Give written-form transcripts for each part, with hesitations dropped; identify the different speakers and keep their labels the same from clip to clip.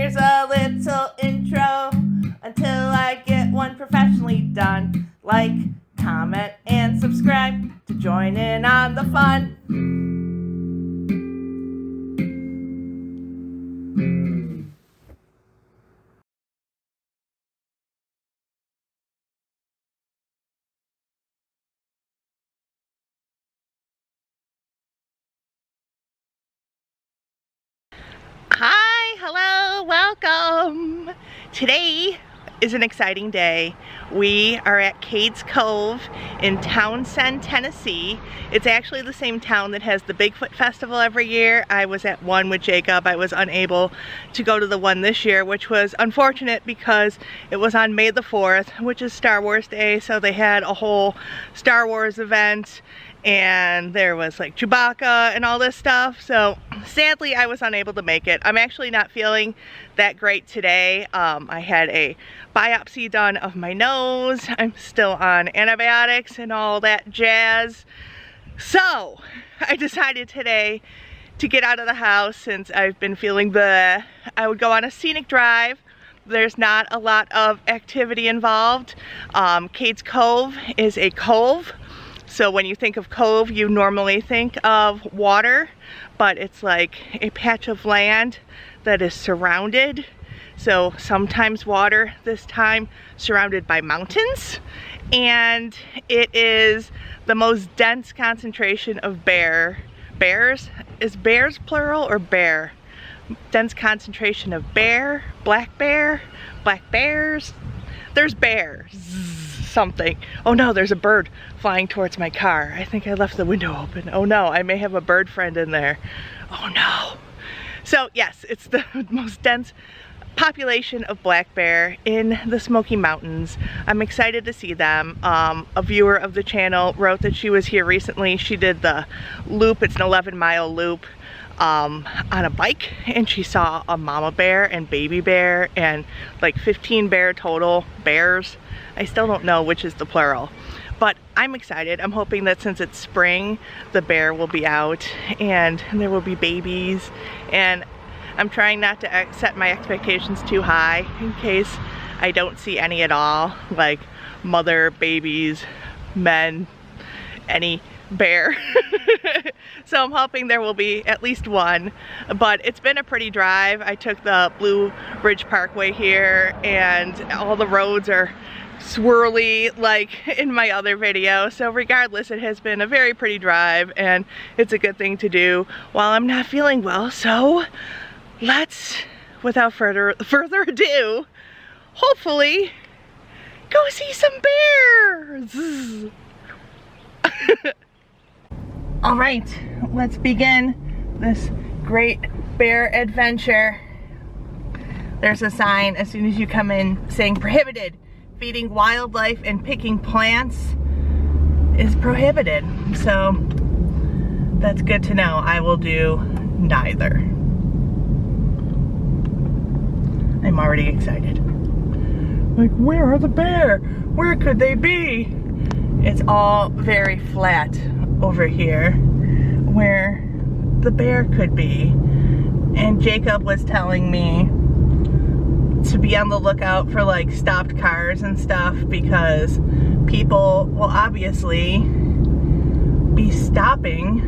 Speaker 1: Here's a little intro until I get one professionally done. Like, comment, and subscribe to join in on the fun. Hi, hello, welcome. Today is an exciting day. We are at Cades Cove in Townsend, Tennessee. It's actually the same town that has the Bigfoot Festival every year. I was at one with Jacob. I was unable to go to the one this year, which was unfortunate because it was on May the 4th, which is Star Wars Day, so they had a whole Star Wars event and there was like Chewbacca and all this stuff, so sadly I was unable to make it. I'm actually not feeling that great today. I had a biopsy done of my nose. I'm still on antibiotics and all that jazz. So I decided today to get out of the house since I've been feeling bleh. I would go on a scenic drive. There's not a lot of activity involved. Cades Cove is a cove. So when you think of cove, you normally think of water, but it's like a patch of land that is surrounded. So sometimes water, this time surrounded by mountains. And it is the most dense concentration of bears. Is bears plural or bear? Dense concentration of black bears. There's bears. Something. Oh no, there's a bird flying towards my car. I think I left the window open. Oh no, I may have a bird friend in there. Oh no. So yes, it's the most dense population of black bear in the Smoky Mountains. I'm excited to see them. A viewer of the channel wrote that she was here recently. She did the loop. It's an 11-mile loop on a bike, and she saw a mama bear and baby bear and like 15 bear total bears. I still don't know which is the plural, but I'm excited. I'm hoping that since it's spring, the bear will be out and there will be babies, and I'm trying not to set my expectations too high in case I don't see any at all, like mother, babies, men, any bear. So I'm hoping there will be at least one, but it's been a pretty drive. I took the Blue Ridge Parkway here and all the roads are swirly like in my other video, so regardless, it has been a very pretty drive and it's a good thing to do while I'm not feeling well. So let's, without further ado, hopefully go see some bears. All right, let's begin this great bear adventure. There's a sign as soon as you come in saying prohibited. Feeding wildlife and picking plants is prohibited. So that's good to know. I will do neither. I'm already excited. Like, where are the bear? Where could they be? It's all very flat over here where the bear could be. And Jacob was telling me to be on the lookout for like stopped cars and stuff because people will obviously be stopping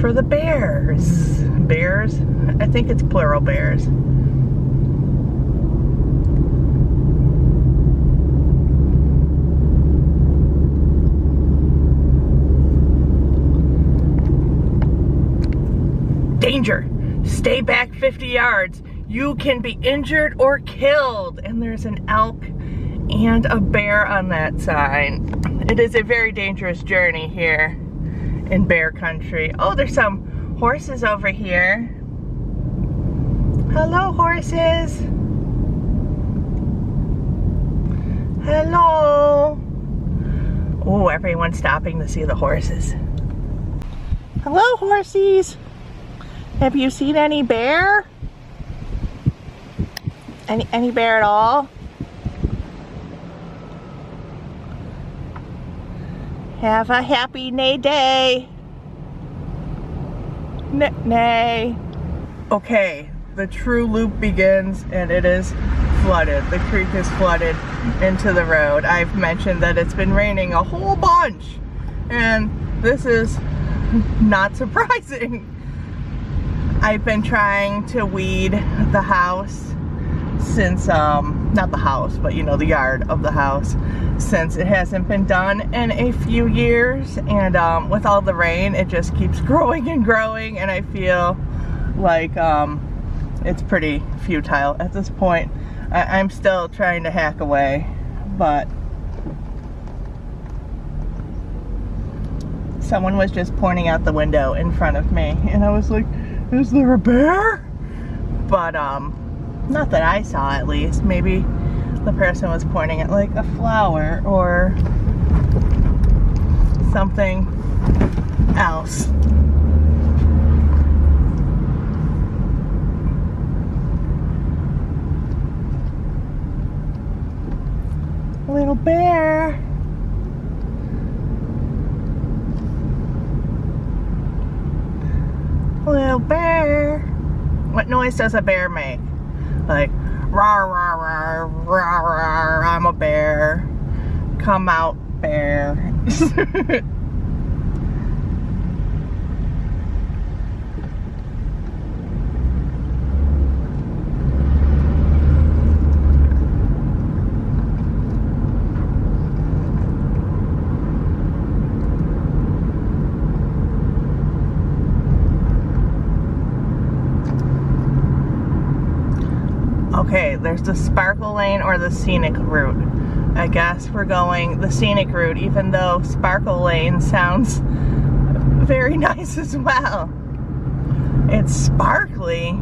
Speaker 1: for the bears. Bears? I think it's plural bears. Danger! Stay back 50 yards. You can be injured or killed. And there's an elk and a bear on that sign. It is a very dangerous journey here in bear country. Oh, there's some horses over here. Hello, horses. Hello. Oh, everyone's stopping to see the horses. Hello, horsies. Have you seen any bear? Any bear at all? Have a happy Nay Day. Nay. Okay, the true loop begins, and it is flooded. The creek is flooded into the road. I've mentioned that it's been raining a whole bunch, and this is not surprising. I've been trying to weed the house since, not the house, but you know, the yard of the house, since it hasn't been done in a few years, and with all the rain it just keeps growing and growing, and I feel like it's pretty futile at this point. I'm still trying to hack away, but someone was just pointing out the window in front of me, and I was like, is there a bear? But not that I saw, at least. Maybe the person was pointing at like a flower or something else. Little bear. Little bear. What noise does a bear make? Like, rawr, rawr, rawr, rawr, rawr, I'm a bear. Come out, bear. Okay, there's the Sparkle Lane or the Scenic route. I guess we're going the Scenic route, even though Sparkle Lane sounds very nice as well. It's sparkly.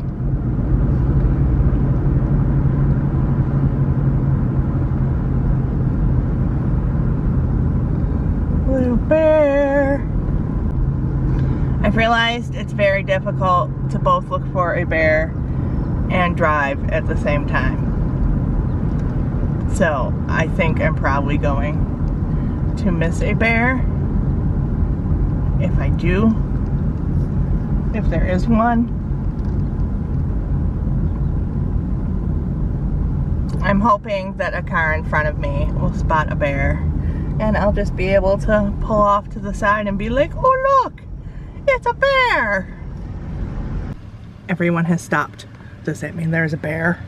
Speaker 1: Little bear. I've realized it's very difficult to both look for a bear and drive at the same time. So I think I'm probably going to miss a bear. If I do, if there is one. I'm hoping that a car in front of me will spot a bear, and I'll just be able to pull off to the side and be like, oh look, it's a bear. Everyone has stopped. Does that mean there's a bear?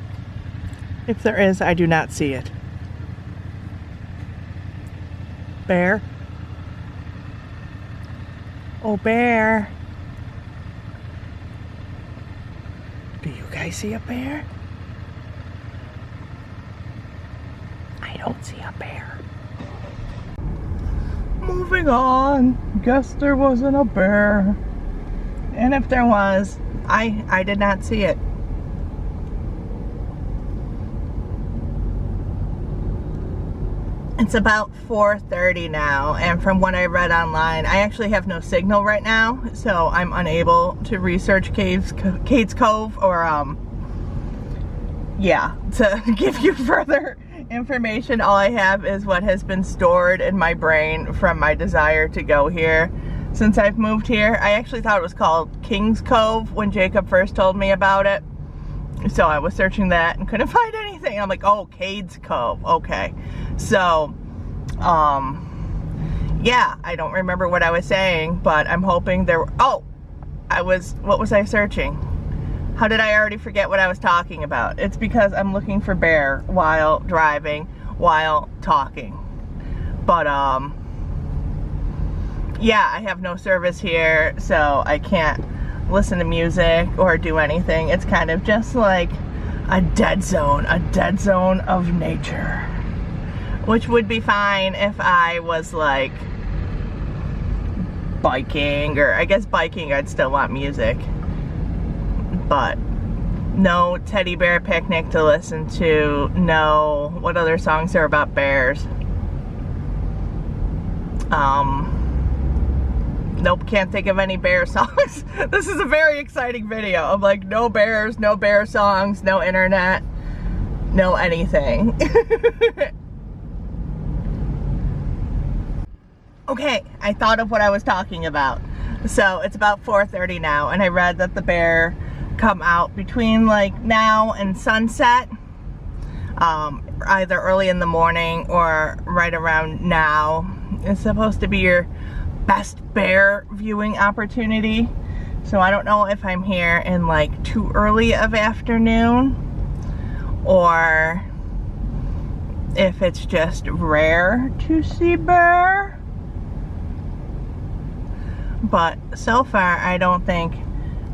Speaker 1: If there is, I do not see it. Bear? Oh, bear. Do you guys see a bear? I don't see a bear. Moving on. Guess there wasn't a bear. And if there was, I did not see it. It's about 4:30 now, and from what I read online, I actually have no signal right now, so I'm unable to research Cades Cove or, yeah, to give you further information. All I have is what has been stored in my brain from my desire to go here since I've moved here. I actually thought it was called Cades Cove when Jacob first told me about it. So I was searching that and couldn't find anything. I'm like, oh, Cades Cove, okay. So, yeah, I don't remember what I was saying, but I'm hoping there were, oh, what was I searching? How did I already forget what I was talking about? It's because I'm looking for bear while driving, while talking. But, yeah, I have no service here, so I can't listen to music or do anything. It's kind of just like a dead zone of nature, which would be fine if I was like biking, or I guess biking I'd still want music, but no teddy bear picnic to listen to. No, what other songs are about bears? Nope, can't think of any bear songs. This is a very exciting video of like no bears, no bear songs, no internet, no anything. Okay, I thought of what I was talking about. So it's about 4:30 now, and I read that the bear come out between like now and sunset, either early in the morning or right around now. It's supposed to be your best bear viewing opportunity. So I don't know if I'm here in like too early of afternoon or if it's just rare to see bear. But so far I don't think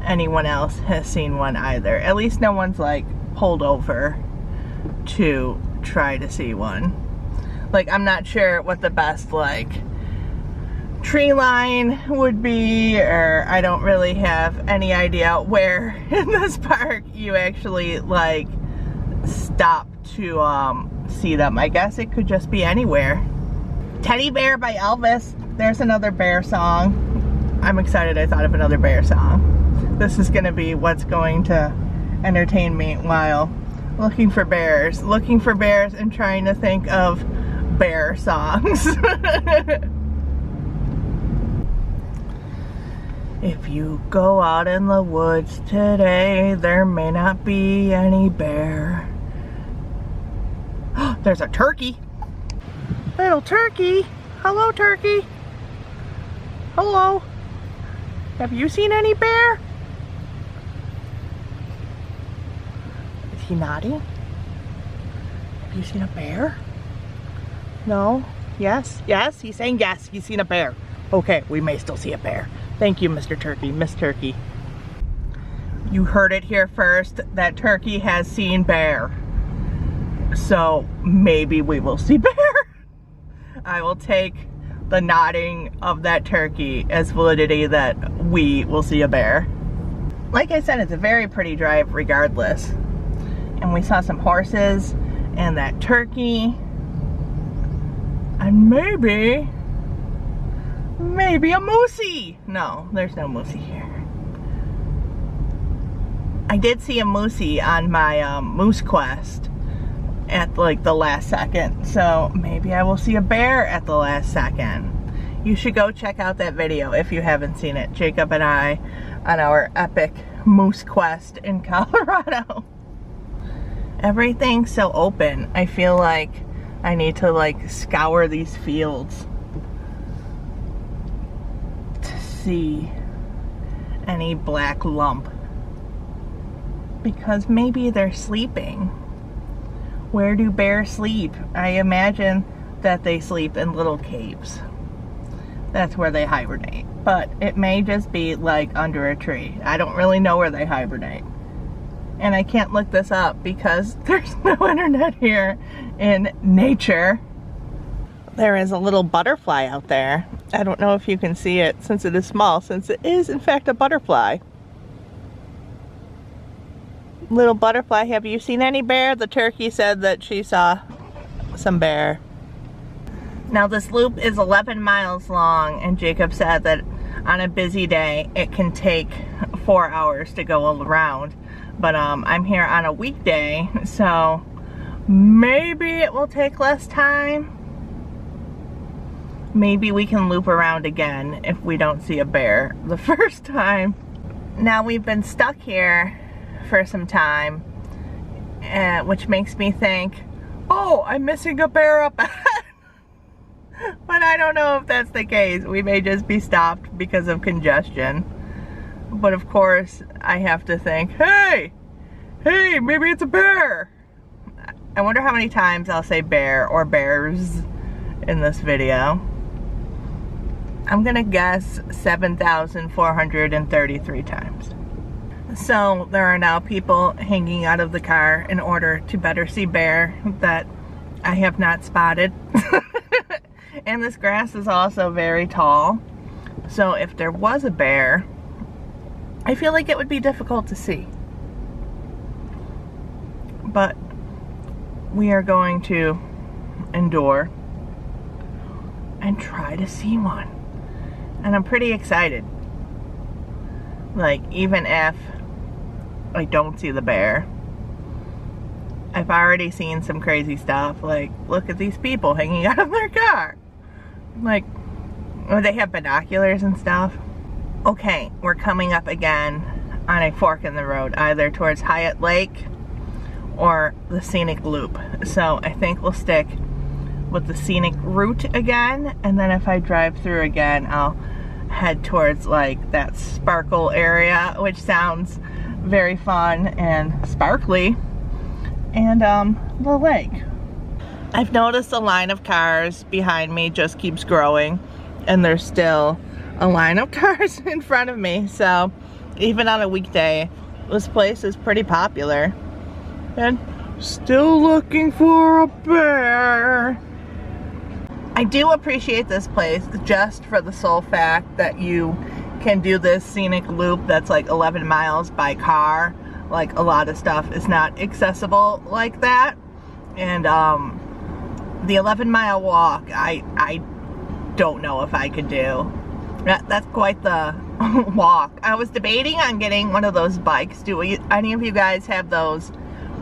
Speaker 1: anyone else has seen one either. At least no one's like pulled over to try to see one. Like, I'm not sure what the best like tree line would be, or I don't really have any idea where in this park you actually like stop to see them. I guess it could just be anywhere. Teddy Bear by Elvis. There's another bear song. I'm excited I thought of another bear song. This is gonna be what's going to entertain me while looking for bears and trying to think of bear songs. If you go out in the woods today, there may not be any bear. There's a turkey. Little turkey. Hello, turkey. Hello. Have you seen any bear? Is he nodding? Have you seen a bear? No? Yes? Yes? He's saying yes, he's seen a bear. Okay, we may still see a bear. Thank you, Mr. Turkey, Miss Turkey. You heard it here first. That turkey has seen bear. So maybe we will see bear. I will take the nodding of that turkey as validity that we will see a bear. Like I said, it's a very pretty drive regardless. And we saw some horses and that turkey. And maybe a moosey. No, there's no moosey here. I did see a moosey on my moose quest at like the last second. So maybe I will see a bear at the last second. You should go check out that video if you haven't seen it. Jacob and I on our epic moose quest in Colorado. Everything's so open. I feel like I need to like scour these fields to see any black lump, because maybe they're sleeping. Where do bears sleep? I imagine that they sleep in little caves. That's where they hibernate. But it may just be like under a tree. I don't really know where they hibernate. And I can't look this up because there's no internet here in nature. There is a little butterfly out there. I don't know if you can see it since it is small, since it is in fact a butterfly. Little butterfly, have you seen any bear? The turkey said that she saw some bear. Now this loop is 11 miles long, and Jacob said that on a busy day it can take 4 hours to go around. But I'm here on a weekday, so maybe it will take less time. Maybe we can loop around again if we don't see a bear the first time. Now we've been stuck here for some time, which makes me think, oh, I'm missing a bear up ahead. But I don't know if that's the case. We may just be stopped because of congestion. But of course, I have to think, hey, maybe it's a bear. I wonder how many times I'll say bear or bears in this video. I'm gonna guess 7,433 times. So there are now people hanging out of the car in order to better see bear that I have not spotted. And this grass is also very tall. So if there was a bear, I feel like it would be difficult to see. But we are going to endure and try to see one. And I'm pretty excited. Like, even if I don't see the bear, I've already seen some crazy stuff. Like, look at these people hanging out of their car. Like, they have binoculars and stuff. Okay, we're coming up again on a fork in the road, either towards Hyatt Lake or the Scenic Loop. So I think we'll stick with the Scenic route again, and then if I drive through again, I'll head towards like that sparkle area, which sounds very fun and sparkly, and the lake. I've noticed the line of cars behind me just keeps growing, and there's still a line of cars in front of me, so even on a weekday this place is pretty popular. And still looking for a bear. I do appreciate this place just for the sole fact that you can do this scenic loop that's like 11 miles by car. Like, a lot of stuff is not accessible like that. And the 11-mile walk, I don't know if I could do. That's quite the walk. I was debating on getting one of those bikes. Do any of you guys have those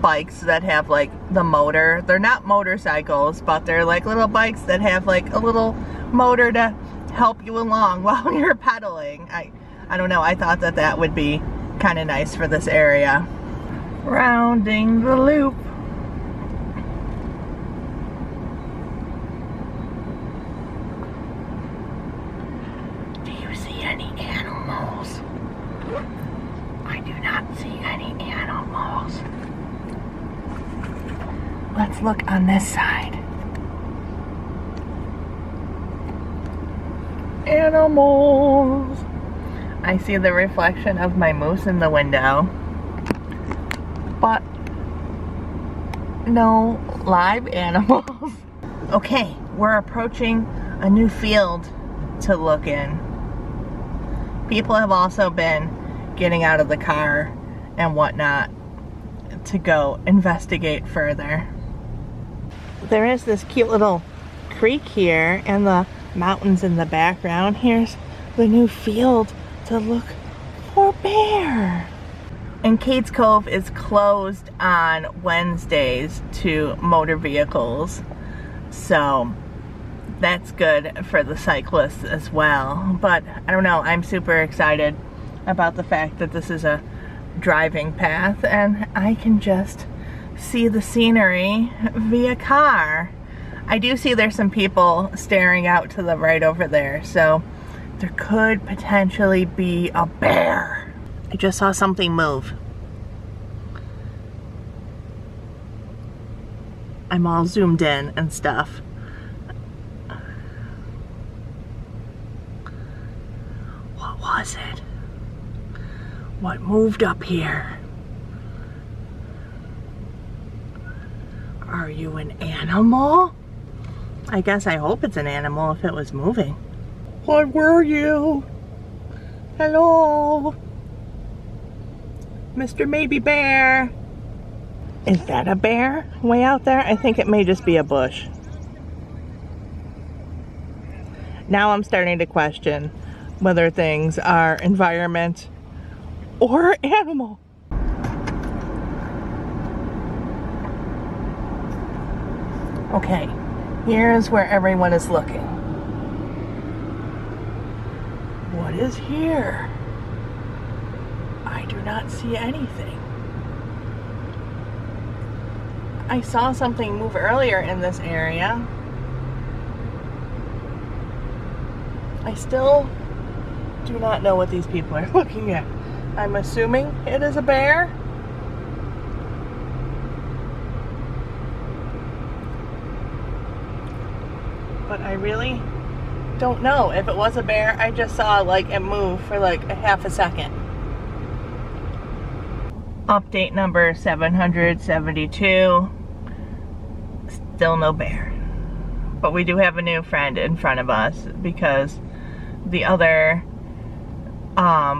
Speaker 1: bikes that have like the motor? They're not motorcycles, but they're like little bikes that have like a little motor to help you along while you're pedaling. I don't know, I thought that that would be kind of nice for this area. Rounding the loop. Do you see any animals? I do not see any animals. Let's look on this side. Animals! I see the reflection of my moose in the window, but no live animals. Okay, we're approaching a new field to look in. People have also been getting out of the car and whatnot to go investigate further. There is this cute little creek here and the mountains in the background. Here's the new field to look for bear. And Cades Cove is closed on Wednesdays to motor vehicles, so that's good for the cyclists as well. But I don't know, I'm super excited about the fact that this is a driving path and I can just see the scenery via car. I do see there's some people staring out to the right over there, so there could potentially be a bear. I just saw something move. I'm all zoomed in and stuff. What was it? What moved up here? Are you an animal? I guess I hope it's an animal if it was moving. What were you? Hello? Mr. Maybe Bear. Is that a bear way out there? I think it may just be a bush. Now I'm starting to question whether things are environment or animal. Okay, here's where everyone is looking. What is here? I do not see anything. I saw something move earlier in this area. I still do not know what these people are looking at. I'm assuming it is a bear. But I really don't know. If it was a bear, I just saw like it move for like a half a second. Update number 772. Still no bear. But we do have a new friend in front of us because the other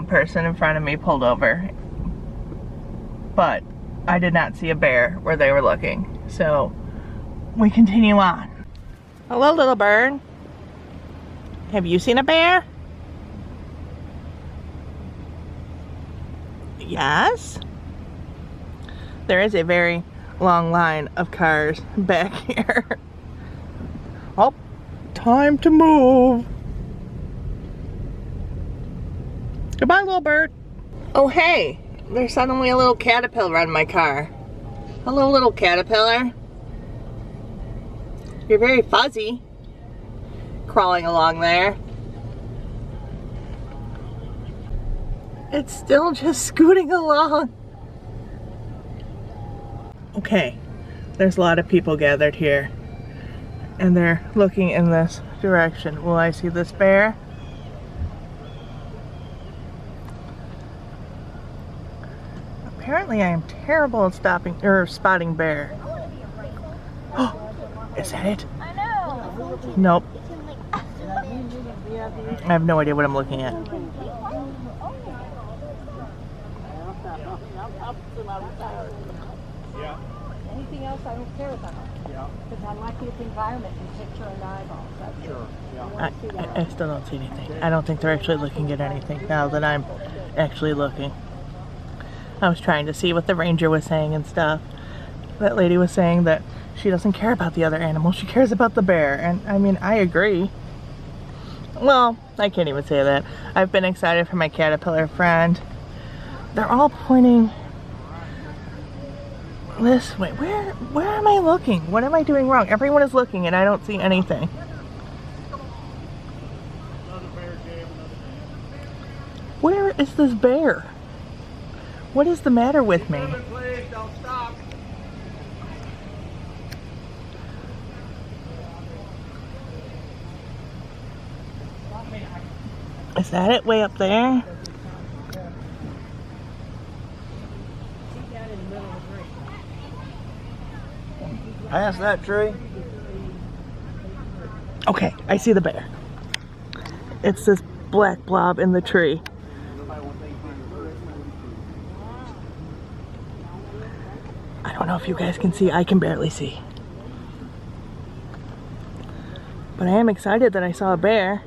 Speaker 1: person in front of me pulled over. But I did not see a bear where they were looking. So we continue on. Hello, little bird. Have you seen a bear? Yes. There is a very long line of cars back here. Oh, time to move. Goodbye, little bird. Oh hey, there's suddenly a little caterpillar on my car. Hello little caterpillar. You're very fuzzy. Crawling along there. It's still just scooting along. Okay, there's a lot of people gathered here. And they're looking in this direction. Will I see this bear? Apparently I am terrible at spotting bear. Oh, is that it?
Speaker 2: I know.
Speaker 1: Nope. I have no idea what I'm looking at.
Speaker 2: Anything else I don't care about. Because I like the environment and picture and eyeballs. Sure.
Speaker 1: I still don't see anything. I don't think they're actually looking at anything now that I'm actually looking. I was trying to see what the ranger was saying and stuff. That lady was saying that she doesn't care about the other animals, she cares about the bear. And I mean, I agree. Well, I can't even say that. I've been excited for my caterpillar friend. They're all pointing this way. Where am I looking? What am I doing wrong? Everyone is looking and I don't see anything. Where is this bear? What is the matter with me?
Speaker 3: Please don't stop.
Speaker 1: Is that it way up there?
Speaker 3: Past that tree.
Speaker 1: Okay, I see the bear. It's this black blob in the tree. I don't know if you guys can see. I can barely see. But I am excited that I saw a bear.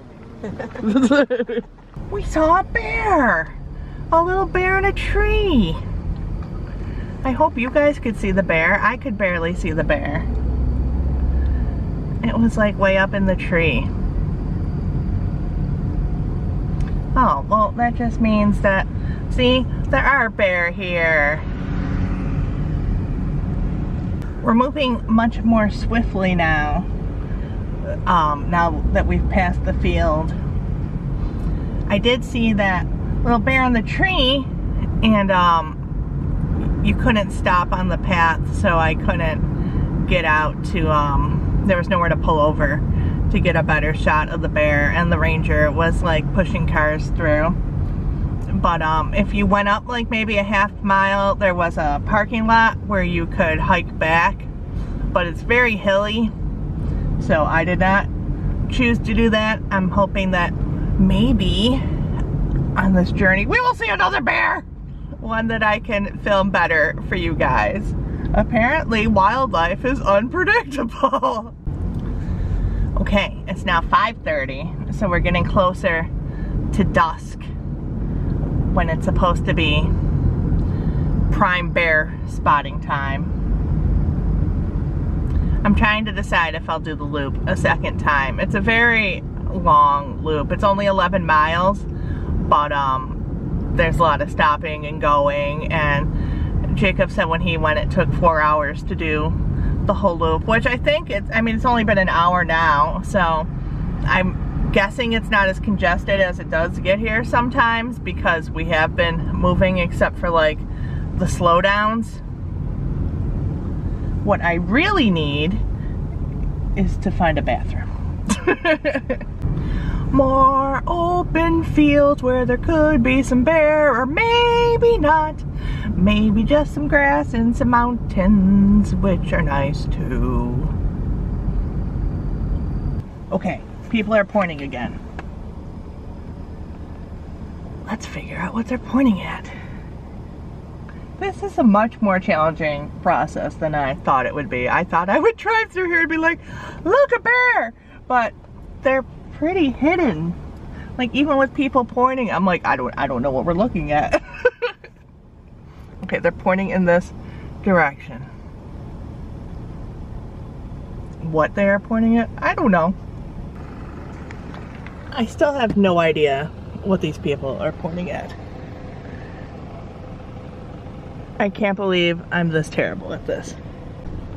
Speaker 1: We saw a bear! A little bear in a tree. I hope you guys could see the bear. I could barely see the bear. It was like way up in the tree. Oh, well that just means that, see, there are bear here. We're moving much more swiftly now. Now that we've passed the field. I did see that little bear in the tree, and you couldn't stop on the path, so I couldn't get out to, there was nowhere to pull over to get a better shot of the bear, and the ranger was like pushing cars through. But if you went up like maybe a half mile, there was a parking lot where you could hike back, but it's very hilly, so I did not choose to do that. I'm hoping that maybe on this journey we will see another bear, one that I can film better for you guys. Apparently wildlife is unpredictable. Okay, it's now 5:30, so we're getting closer to dusk when it's supposed to be prime bear spotting time. I'm trying to decide if I'll do the loop a second time. It's a very long loop. It's only 11 miles, but there's a lot of stopping and going, and Jacob said when he went it took 4 hours to do the whole loop, which I think it's only been an hour now, so I'm guessing it's not as congested as it does get here sometimes because we have been moving except for like the slowdowns. What I really need is to find a bathroom. More open fields where there could be some bear, or maybe not. Maybe just some grass and some mountains, which are nice too. Okay, people are pointing again. Let's figure out what they're pointing at. This is a much more challenging process than I thought it would be. I thought I would drive through here and be like, look, a bear! But they're pretty hidden. Like even with people pointing, I'm like, I don't know what we're looking at. Okay, they're pointing in this direction. What they are pointing at, I don't know. I still have no idea what these people are pointing at. I can't believe I'm this terrible at this.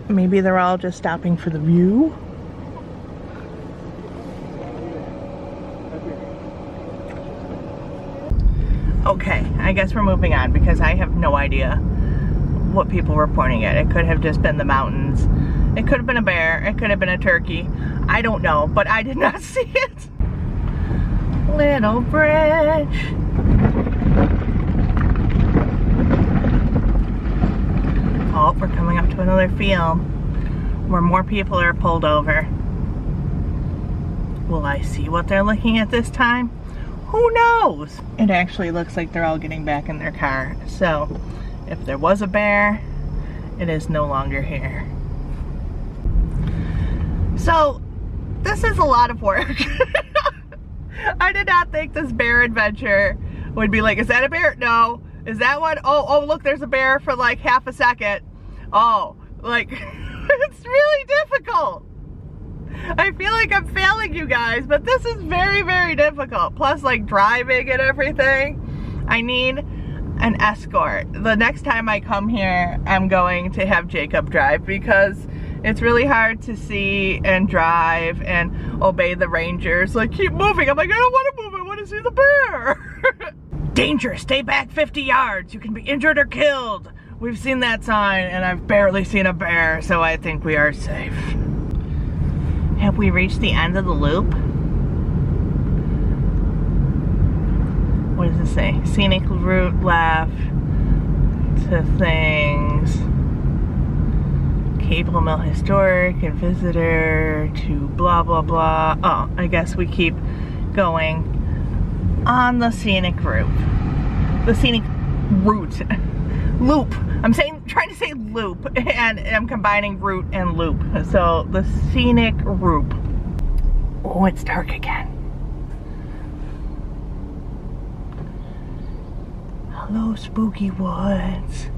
Speaker 1: Maybe they're all just stopping for the view? Okay, I guess we're moving on because I have no idea what people were pointing at. It could have just been the mountains. It could have been a bear. It could have been a turkey. I don't know, but I did not see it. Little bridge. Oh, we're coming up to another field where more people are pulled over. Will I see what they're looking at this time? Who knows? It actually looks like they're all getting back in their car. So if there was a bear, it is no longer here. So this is a lot of work. I did not think this bear adventure would be like, is that a bear? No. Is that one? Oh, look, there's a bear for like half a second. Oh, like, it's really difficult. I feel like I'm failing you guys, but this is very, very difficult. Plus, like, driving and everything. I need an escort. The next time I come here, I'm going to have Jacob drive because it's really hard to see and drive and obey the rangers. Like, keep moving. I'm like, I don't want to move. I want to see the bear. Danger, stay back 50 yards. You can be injured or killed. We've seen that sign and I've barely seen a bear, so I think we are safe. Have we reached the end of the loop? What does it say? Scenic route left to things. Cable Mill Historic and Visitor to blah blah blah. Oh, I guess we keep going on the scenic route. The scenic route. Loop. I'm trying to say loop, and I'm combining route and loop. So the scenic route. Oh, it's dark again. Hello, spooky woods.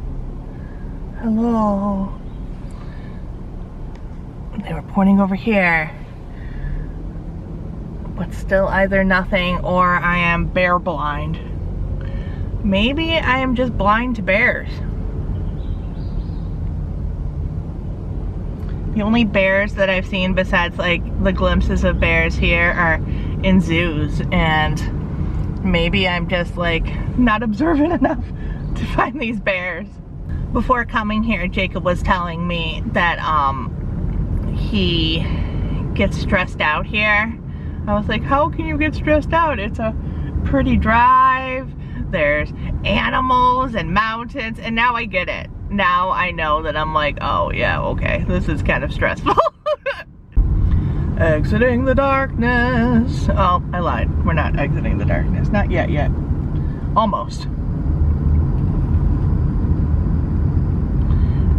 Speaker 1: Hello. They were pointing over here. But still either nothing or I am bear blind. Maybe I am just blind to bears. The only bears that I've seen besides like the glimpses of bears here are in zoos, and maybe I'm just like not observant enough to find these bears. Before coming here, Jacob was telling me that he gets stressed out here. I was like, how can you get stressed out? It's a pretty drive. There's animals and mountains, and now I get it. Now I know that I'm like, oh yeah, okay, this is kind of stressful. Exiting the darkness. Oh, I lied. We're not exiting the darkness. Not yet. Almost.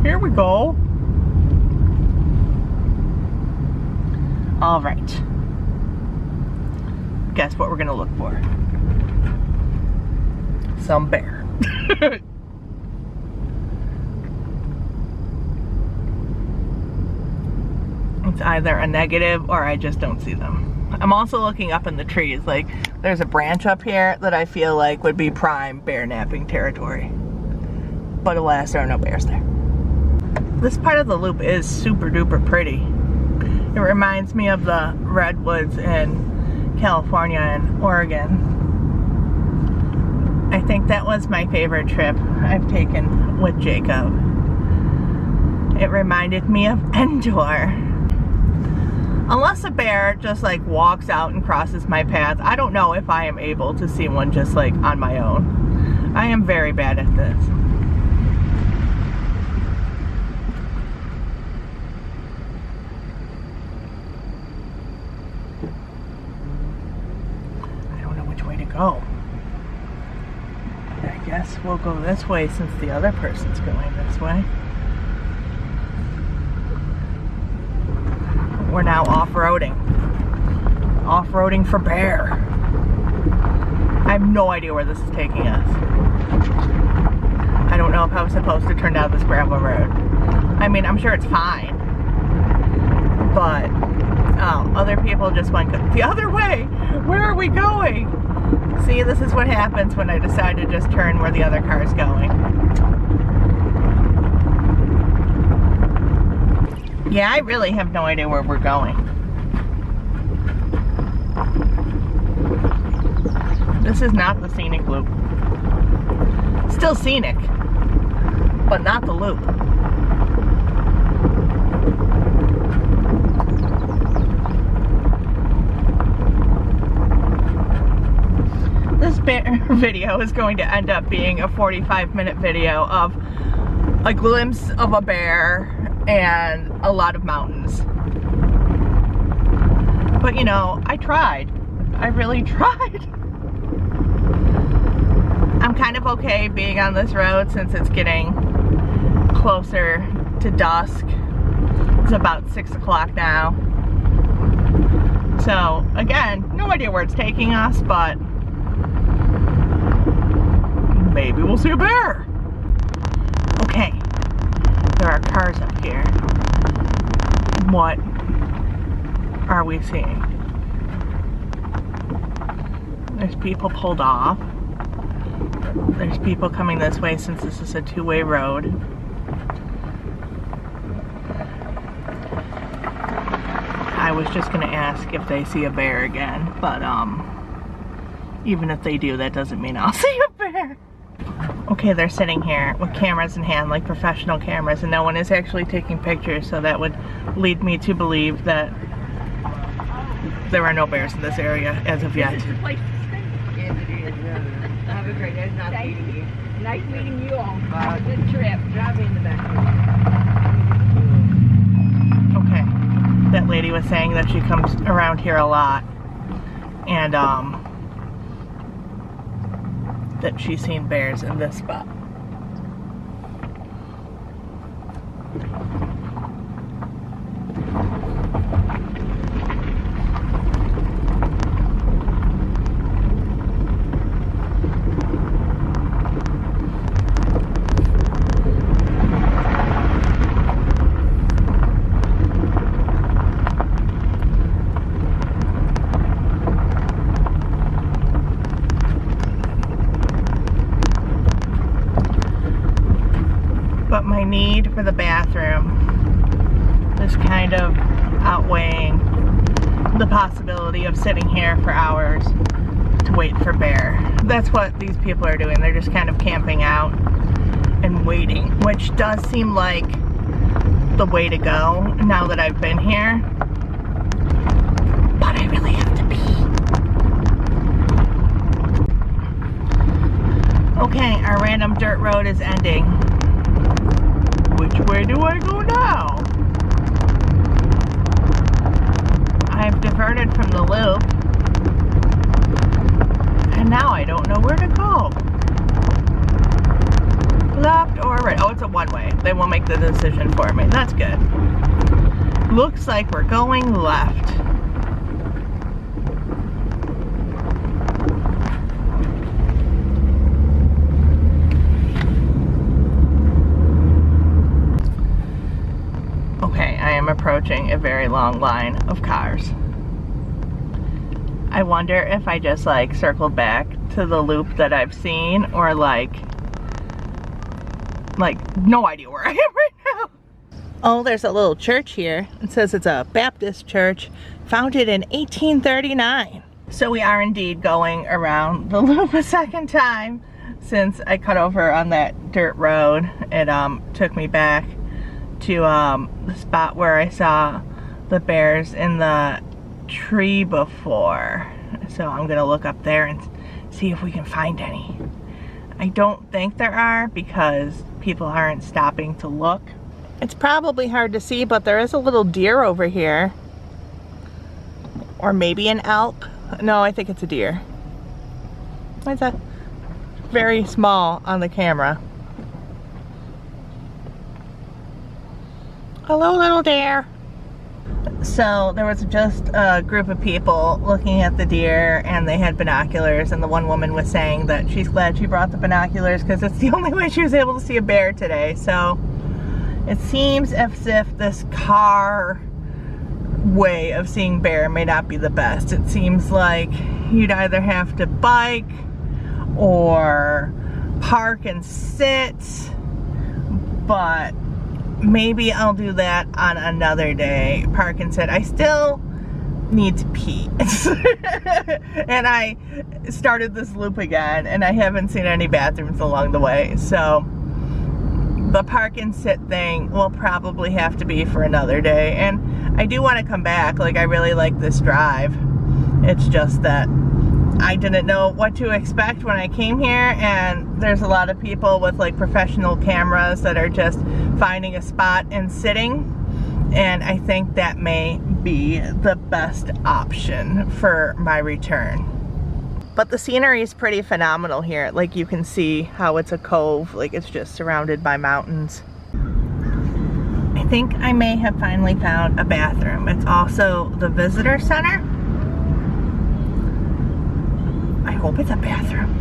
Speaker 1: Here we go. All right. Guess what we're gonna look for? Some bear. It's either a negative or I just don't see them. I'm also looking up in the trees. Like, there's a branch up here that I feel like would be prime bear napping territory. But alas, there are no bears there. This part of the loop is super duper pretty. It reminds me of the redwoods in California and Oregon. I think that was my favorite trip I've taken with Jacob. It reminded me of Endor. Unless a bear just like walks out and crosses my path, I don't know if I am able to see one just like on my own. I am very bad at this. I don't know which way to go. I guess we'll go this way since the other person's going this way. We're now off-roading. Off-roading for bear. I have no idea where this is taking us. I don't know if I was supposed to turn down this gravel road. I mean, I'm sure it's fine. But, other people just went the other way. Where are we going? See, this is what happens when I decide to just turn where the other car is going. Yeah, I really have no idea where we're going. This is not the scenic loop. Still scenic, but not the loop. This video is going to end up being a 45-minute video of a glimpse of a bear and a lot of mountains. But you know, I tried. I really tried. I'm kind of okay being on this road since it's getting closer to dusk. It's about 6 o'clock now. So again, no idea where it's taking us, but maybe we'll see a bear. Okay, there are cars up here. What are we seeing? There's people pulled off. There's people coming this way since this is a two-way road. I was just gonna ask if they see a bear again, but even if they do, that doesn't mean I'll see a bear. Okay, they're sitting here with cameras in hand, like professional cameras, and no one is actually taking pictures, so that would lead me to believe that there are no bears in this area as of yet.
Speaker 2: Yes, it is. Have a great day. Nice meeting you. Nice meeting you all. Have a good trip. Drive in the back.
Speaker 1: Okay, that lady was saying that she comes around here a lot, and that she's seen bears in this spot. But my need for the bathroom is kind of outweighing the possibility of sitting here for hours to wait for bear. That's what these people are doing. They're just kind of camping out and waiting, which does seem like the way to go now that I've been here. But I really have to pee. Okay, our random dirt road is ending. Which way do I go now? I've diverted from the loop, and now I don't know where to go. Left or right? Oh, it's a one-way. They will make the decision for me. That's good. Looks like we're going left. Approaching a very long line of cars. I wonder if I just like circled back to the loop that I've seen, or like no idea where I am right now. Oh, there's a little church here. It says it's a Baptist church founded in 1839. So we are indeed going around the loop a second time since I cut over on that dirt road. It took me back to the spot where I saw the bears in the tree before. So I'm gonna look up there and see if we can find any. I don't think there are because people aren't stopping to look. It's probably hard to see, but there is a little deer over here. Or maybe an elk. No, I think it's a deer. It's a very small on the camera. Hello, little deer. So there was just a group of people looking at the deer, and they had binoculars, and the one woman was saying that she's glad she brought the binoculars because it's the only way she was able to see a bear today. So it seems as if this car way of seeing bear may not be the best. It seems like you'd either have to bike or park and sit, but maybe I'll do that on another day. Parkin said, I still need to pee. And I started this loop again, and I haven't seen any bathrooms along the way. So the park and sit thing will probably have to be for another day. And I do want to come back. Like, I really like this drive. It's just that I didn't know what to expect when I came here, and there's a lot of people with like professional cameras that are just finding a spot and sitting, and I think that may be the best option for my return. But the scenery is pretty phenomenal here. Like, you can see how it's a cove, like it's just surrounded by mountains. I think I may have finally found a bathroom. It's also the visitor center. I hope it's a bathroom.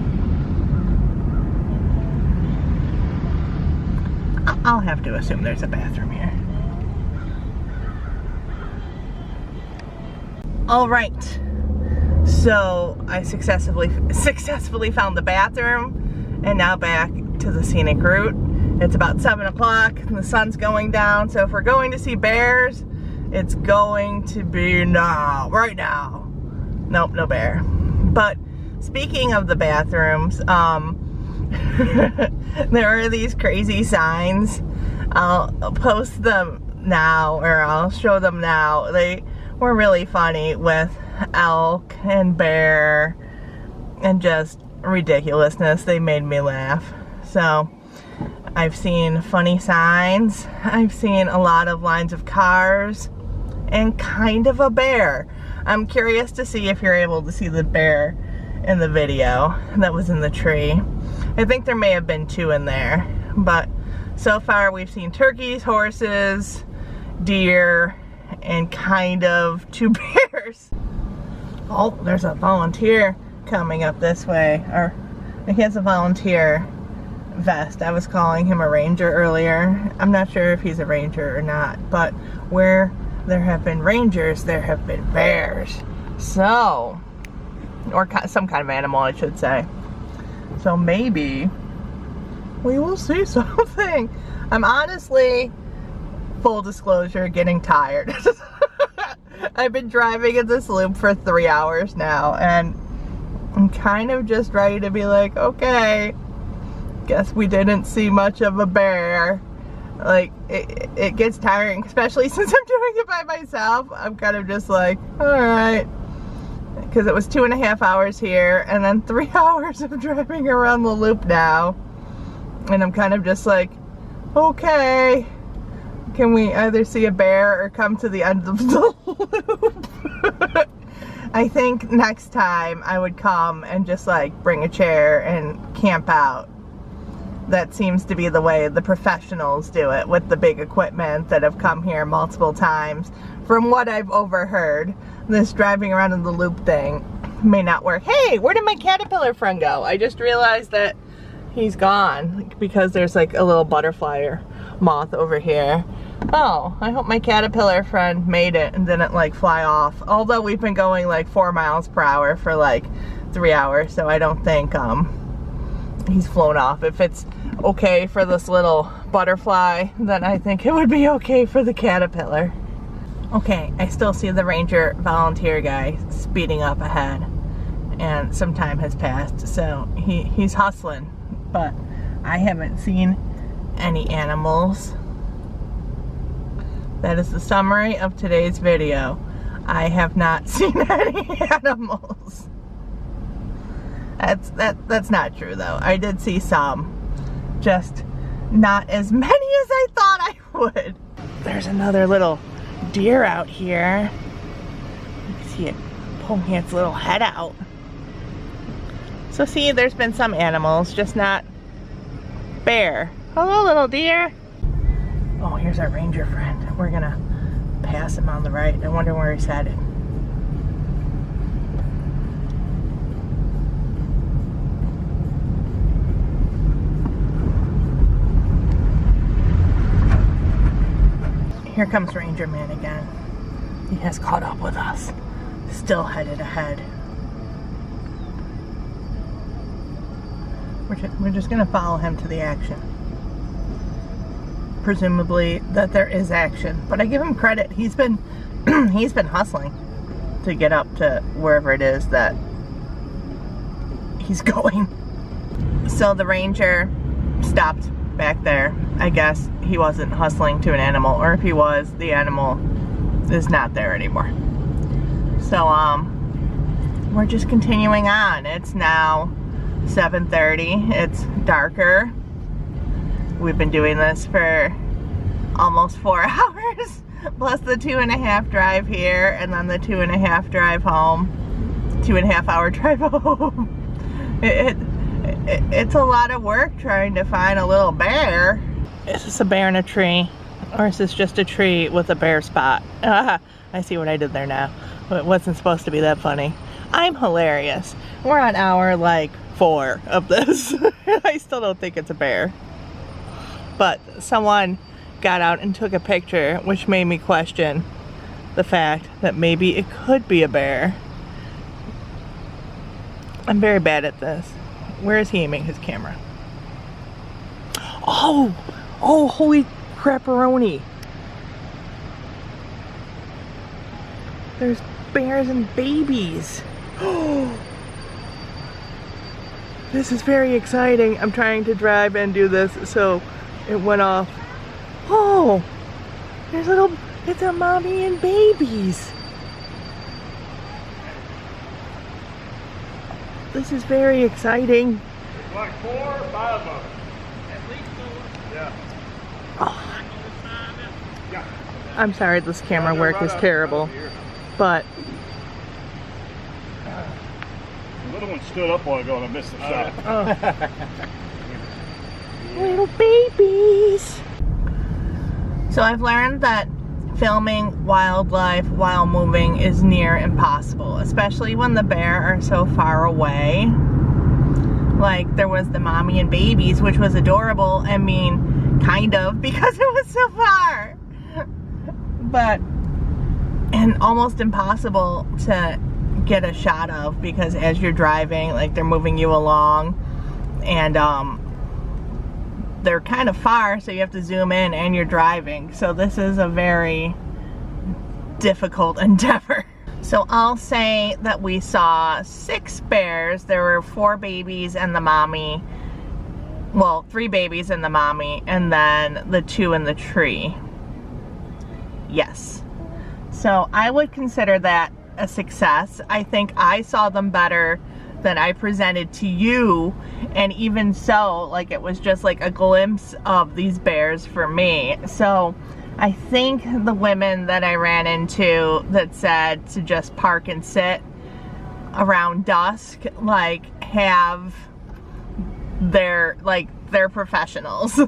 Speaker 1: I'll have to assume there's a bathroom here. All right. So I successfully found the bathroom, and now back to the scenic route. It's about 7 o'clock and the sun's going down. So if we're going to see bears, it's going to be now, right now. Nope, no bear. But speaking of the bathrooms, there are these crazy signs. I'll post them now, or I'll show them now. They were really funny with elk and bear and just ridiculousness. They made me laugh. So I've seen funny signs. I've seen a lot of lines of cars and kind of a bear. I'm curious to see if you're able to see the bear in the video that was in the tree. I think there may have been 2 in there, but so far we've seen turkeys, horses, deer, and kind of 2 bears. Oh, there's a volunteer coming up this way, or he has a volunteer vest. I was calling him a ranger earlier. I'm not sure if he's a ranger or not, but where there have been rangers, there have been bears. So, or some kind of animal, I should say. So maybe we will see something. I'm honestly, full disclosure, getting tired. I've been driving in this loop for 3 hours now, and I'm kind of just ready to be like, okay, guess we didn't see much of a bear. Like, it gets tiring, especially since I'm doing it by myself. I'm kind of just like, alright. Because it was 2.5 hours here, and then 3 hours of driving around the loop now. And I'm kind of just like, okay, can we either see a bear or come to the end of the loop? I think next time I would come and just like bring a chair and camp out. That seems to be the way the professionals do it with the big equipment that have come here multiple times. From what I've overheard, this driving around in the loop thing may not work. Hey, where did my caterpillar friend go? I just realized that he's gone because there's like a little butterfly or moth over here. Oh, I hope my caterpillar friend made it and didn't like fly off. Although we've been going like 4 miles per hour for like 3 hours, so I don't think he's flown off. If it's okay for this little butterfly, then I think it would be okay for the caterpillar. Okay, I still see the ranger volunteer guy speeding up ahead, and some time has passed, so he's hustling, but I haven't seen any animals. That is the summary of today's video. I have not seen any animals. That's not true though. I did see some, just not as many as I thought I would. There's another little deer out here. You can see it poking its little head out. So see, there's been some animals, just not bear. Hello, little deer. Oh, here's our ranger friend. We're gonna pass him on the right. I wonder where he's headed. Here comes Ranger Man again. He has caught up with us. Still headed ahead. We're just gonna follow him to the action. presumably that there is action. But I give him credit. He's been he's been hustling to get up to wherever it is that he's going. So the ranger stopped back there. I guess he wasn't hustling to an animal, or if he was, the animal is not there anymore. So we're just continuing on. It's now 7:30. It's darker. We've been doing this for almost 4 hours, plus the 2.5 drive here, and then the 2.5 drive home. 2.5 hour drive home. It's a lot of work trying to find a little bear. Is this a bear in a tree? Or is this just a tree with a bear spot? I see what I did there now. It wasn't supposed to be that funny. I'm hilarious. We're on hour like 4 of this. I still don't think it's a bear. But someone got out and took a picture, which made me question the fact that maybe it could be a bear. I'm very bad at this. Where is he aiming his camera? Oh, holy crapperoni. There's bears and babies. This is very exciting. I'm trying to drive and do this, so it went off. Oh, there's it's a mommy and babies. This is very exciting.
Speaker 3: There's like 4 or 5 of them. At least 4. Yeah.
Speaker 1: Oh,
Speaker 3: Yeah.
Speaker 1: I'm sorry, this camera work is terrible, but
Speaker 3: The little one stood up while ago and I missed the shot.
Speaker 1: little babies. So I've learned that filming wildlife while moving is near impossible, especially when the bear are so far away. Like there was the mommy and babies, which was adorable. I mean, kind of, because it was so far. But, and almost impossible to get a shot of, because as you're driving, like they're moving you along, and they're kind of far, so you have to zoom in and you're driving. So this is a very difficult endeavor. So I'll say that we saw 6 bears. There were 4 babies and the mommy. Well, 3 babies and the mommy, and then the 2 in the tree. Yes. So I would consider that a success. I think I saw them better than I presented to you, and even so, like, it was just like a glimpse of these bears for me. So I think the women that I ran into that said to just park and sit around dusk, like, they're professionals.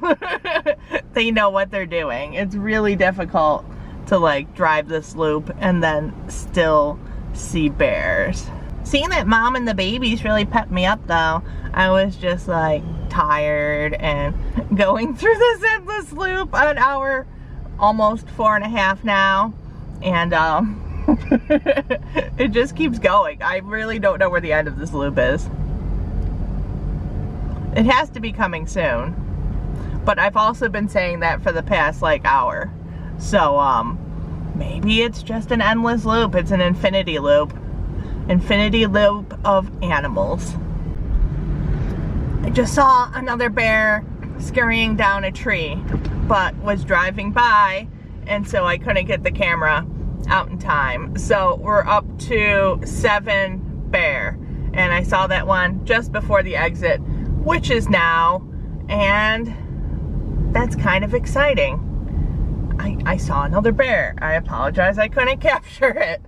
Speaker 1: They know what they're doing. It's really difficult to like drive this loop and then still see bears. Seeing that mom and the babies really pepped me up though. I was just like tired and going through this endless loop on hour almost 4.5 now, and it just keeps going. I really don't know where the end of this loop is. It has to be coming soon, but I've also been saying that for the past like hour. So maybe it's just an endless loop. It's an infinity loop. Infinity loop of animals. I just saw another bear scurrying down a tree, but was driving by, and so I couldn't get the camera out in time. So we're up to 7 bear, and I saw that one just before the exit, which is now, and that's kind of exciting. I saw another bear. I apologize, I couldn't capture it.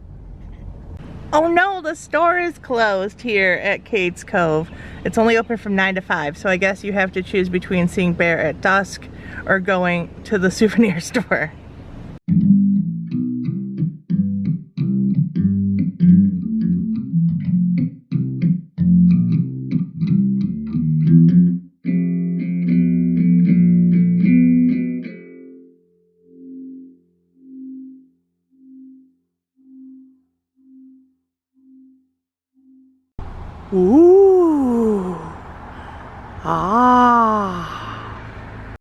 Speaker 1: Oh no, the store is closed here at Cades Cove. It's only open from 9 to 5, so I guess you have to choose between seeing bear at dusk or going to the souvenir store. Ooh.